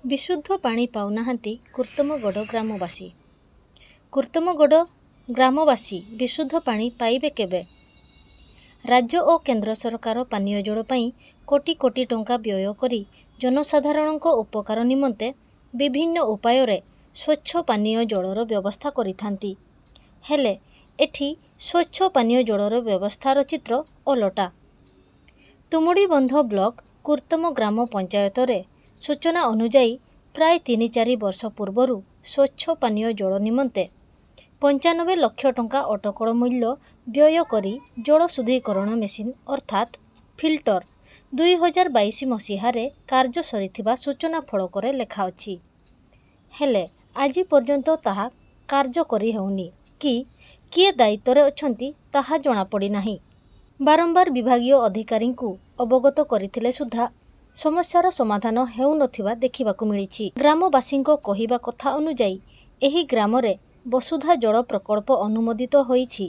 ବିଶୁଦ୍ଧ ପାଣି ପାଉନାହାନ୍ତି କୁର୍ତ୍ତମଗଡ଼ ଗ୍ରାମବାସୀ। କୁର୍ତ୍ତମଗଡ଼ ଗ୍ରାମବାସୀ ବିଶୁଦ୍ଧ ପାଣି ପାଇବେ କେବେ? ରାଜ୍ୟ ଓ କେନ୍ଦ୍ର ସରକାର ପାନୀୟ ଜଳ ପାଇଁ କୋଟି କୋଟି ଟଙ୍କା ବ୍ୟୟ କରି ଜନସାଧାରଣଙ୍କ ଉପକାର ନିମନ୍ତେ ବିଭିନ୍ନ ଉପାୟରେ ସ୍ୱଚ୍ଛ ପାନୀୟ ଜଳର ବ୍ୟବସ୍ଥା କରିଥାନ୍ତି। ହେଲେ ଏଠି ସ୍ୱଚ୍ଛ ପାନୀୟ ଜଳର ବ୍ୟବସ୍ଥାର ଚିତ୍ର ଓଲଟା। ତୁମୁଡ଼ିବନ୍ଧ ବ୍ଲକ କୁର୍ତ୍ତମ ଗ୍ରାମ ପଞ୍ଚାୟତରେ ସୂଚନା ଅନୁଯାୟୀ ପ୍ରାୟ 3-4 ବର୍ଷ ପୂର୍ବରୁ ସ୍ୱଚ୍ଛ ପାନୀୟ ଜଳ ନିମନ୍ତେ 95 ଲକ୍ଷ ଟଙ୍କା ଅଟକଳ ମୂଲ୍ୟ ବ୍ୟୟ କରି ଜଳ ଶୁଦ୍ଧିକରଣ ମେସିନ୍ ଅର୍ଥାତ୍ ଫିଲ୍ଟର 2022 ମସିହାରେ କାର୍ଯ୍ୟ ସରିଥିବା ସୂଚନା ଫଳକରେ ଲେଖାଅଛି। ହେଲେ ଆଜି ପର୍ଯ୍ୟନ୍ତ ତାହା କାର୍ଯ୍ୟ କରି ହେଉନି କି କିଏ ଦାୟିତ୍ୱରେ ଅଛନ୍ତି ତାହା ଜଣାପଡ଼ିନାହିଁ। ବାରମ୍ବାର ବିଭାଗୀୟ ଅଧିକାରୀଙ୍କୁ ଅବଗତ କରିଥିଲେ ସୁଦ୍ଧା ସମସ୍ୟାର ସମାଧାନ ହେଉନଥିବା ଦେଖିବାକୁ ମିଳିଛି। ଗ୍ରାମବାସୀଙ୍କ କହିବା କଥା ଅନୁଯାୟୀ ଏହି ଗ୍ରାମରେ ବସୁଧା ଜଳ ପ୍ରକଳ୍ପ ଅନୁମୋଦିତ ହୋଇଛି,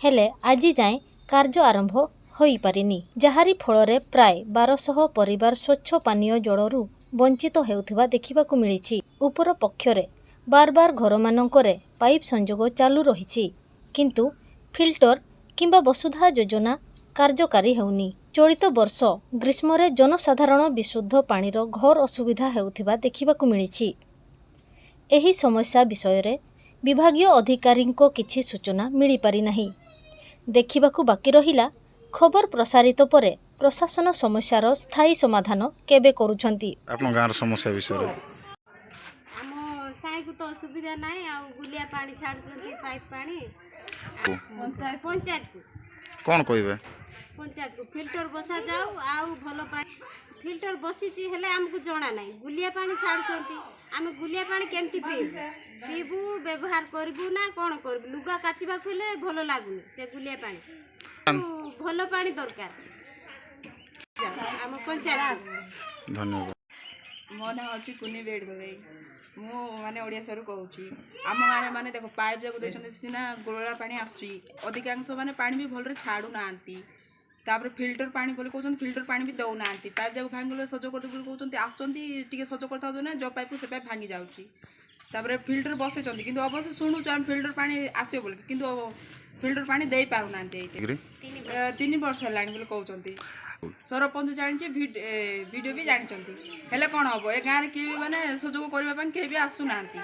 ହେଲେ ଆଜି ଯାଏଁ କାର୍ଯ୍ୟ ଆରମ୍ଭ ହୋଇପାରିନି, ଯାହାରି ଫଳରେ ପ୍ରାୟ 1200 ପରିବାର ସ୍ୱଚ୍ଛ ପାନୀୟ ଜଳରୁ ବଞ୍ଚିତ ହେଉଥିବା ଦେଖିବାକୁ ମିଳିଛି। ଉପର ପକ୍ଷରେ ବାରବାର ଘରମାନଙ୍କରେ ପାଇପ୍ ସଂଯୋଗ ଚାଲୁ ରହିଛି, କିନ୍ତୁ ଫିଲ୍ଟର କିମ୍ବା ବସୁଧା ଯୋଜନା କାର୍ଯ୍ୟକାରୀ ହେଉନି। ଚଳିତ ବର୍ଷ ଗ୍ରୀଷ୍ମରେ ଜନସାଧାରଣ ବିଶୁଦ୍ଧ ପାଣିର ଘୋର ଅସୁବିଧା ହେଉଥିବା ଦେଖିବାକୁ ମିଳିଛି। ଏହି ସମସ୍ୟା ବିଷୟରେ ବିଭାଗୀୟ ଅଧିକାରୀଙ୍କ କିଛି ସୂଚନା ମିଳିପାରିନାହିଁ। ଦେଖିବାକୁ ବାକି ରହିଲା ଖବର ପ୍ରସାରିତ ପରେ ପ୍ରଶାସନ ସମସ୍ୟାର ସ୍ଥାୟୀ ସମାଧାନ କେବେ କରୁଛନ୍ତି। ଆପଣ ଗାଁର ସମସ୍ୟା ବିଷୟରେ ଆମ ସାହିକୁ ତ ସୁବିଧା ନାହିଁ, ଆଉ ଗୁଲିଆ ପାଣି ଛାଡ଼ୁଛନ୍ତି ପାଇପ୍ ପାଣି ପଞ୍ଚାୟତକୁ। କ'ଣ କହିବେ? ପଞ୍ଚାୟତକୁ ଫିଲ୍ଟର ବସାଯାଉ, ଆଉ ଭଲ ପାଣି ଫିଲ୍ଟର ବସିଛି ହେଲେ ଆମକୁ ଜଣା ନାହିଁ। ଗୁଲିଆ ପାଣି ଛାଡ଼ୁଛନ୍ତି, ଆମେ ଗୁଲିଆ ପାଣି କେମିତି ପିଇବୁ ବ୍ୟବହାର କରିବୁ ନା କ'ଣ କରିବୁ? ଲୁଗା କାଚିବାକୁ ହେଲେ ଭଲ ଲାଗୁନି ସେ ଗୁଲିଆ ପାଣି। ଭଲ ପାଣି ଦରକାର ଆମ ପଞ୍ଚାୟତ। ଧନ୍ୟବାଦ। ମୋ ନାଁ ହେଉଛି କୁନି ବେଡ଼ଗୋଳେଇ। ମୁଁ ମାନେ ଓଡ଼ିଶାରୁ କହୁଛି। ଆମ ଗାଁରେ ମାନେ ଦେଖ ପାଇପ୍ ଯାକ ଦେଇଛନ୍ତି ସିନା ଗୋଳା ପାଣି ଆସୁଛି, ଅଧିକାଂଶ ମାନେ ପାଣି ବି ଭଲରେ ଛାଡ଼ୁନାହାନ୍ତି। ତାପରେ ଫିଲ୍ଟର ପାଣି ବୋଲି କହୁଛନ୍ତି, ଫିଲ୍ଟର ପାଣି ବି ଦେଉନାହାନ୍ତି। ପାଇପ୍ ଯାକ ଭାଙ୍ଗିଲେ ସଜ କରିଦେବୁ ବୋଲି କହୁଛନ୍ତି, ଆସୁଛନ୍ତି ଟିକେ ସଜ କରିଥାଉ ନା ଯେଉଁ ପାଇପ୍ ସେ ପାଇପ୍ ଭାଙ୍ଗି ଯାଉଛି। ତାପରେ ଫିଲ୍ଟର ବସେଇଛନ୍ତି, କିନ୍ତୁ ଅବଶ୍ୟ ଶୁଣୁଛୁ ଆମେ ଫିଲ୍ଟର ପାଣି ଆସିବ ବୋଲି, କିନ୍ତୁ ଫିଲ୍ଟର ପାଣି ଦେଇପାରୁନାହାନ୍ତି। ଏଇଠି 3 ବର୍ଷ ହେଲାଣି ବୋଲି କହୁଛନ୍ତି। ସରପଞ୍ଚ ଜାଣିଛି, ଭିଡ଼ିଓ ବି ଜାଣିଛନ୍ତି, ହେଲେ କ'ଣ ହେବ? ଏ ଗାଁରେ କିଏ ବି ମାନେ ସହଯୋଗ କରିବା ପାଇଁ କେହି ବି ଆସୁନାହାନ୍ତି।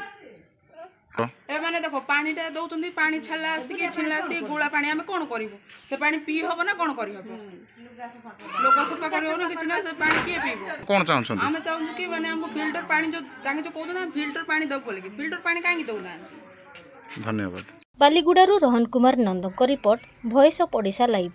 ଏମାନେ ଦେଖ ପାଣିଟା ଦେଉଛନ୍ତି, ପାଣି ଛାଡ଼ିଲା ଆସିକି ଛିଣିଲା ଆସିକି ଗୋଳା ପାଣି ଆମେ କ'ଣ କରିବୁ? ସେ ପାଣି ପିଇ ହେବ ନା କ'ଣ କରିହେବ? ଲୋକ ସଫା କରିହେବନି କିଛି ନା, ସେ ପାଣି କିଏ ପିଇବ? କ'ଣ ଚାହୁଁଛନ୍ତି? ଆମେ ଚାହୁଁଛୁ କି ମାନେ ଆମକୁ ଫିଲ୍ଟର ପାଣି ଯେଉଁ ତାଙ୍କେ ଯେଉଁ କହୁଛନ୍ତି ଆମେ ଫିଲ୍ଟର ପାଣି ଦେବୁ ବୋଲିକି, ଫିଲ୍ଟର ପାଣି କାହିଁକି ଦେଉନାହାନ୍ତି? ଧନ୍ୟବାଦ। ବାଲିଗୁଡ଼ାରୁ ରୋହନ କୁମାର ନନ୍ଦଙ୍କ report, voice of Odisha live.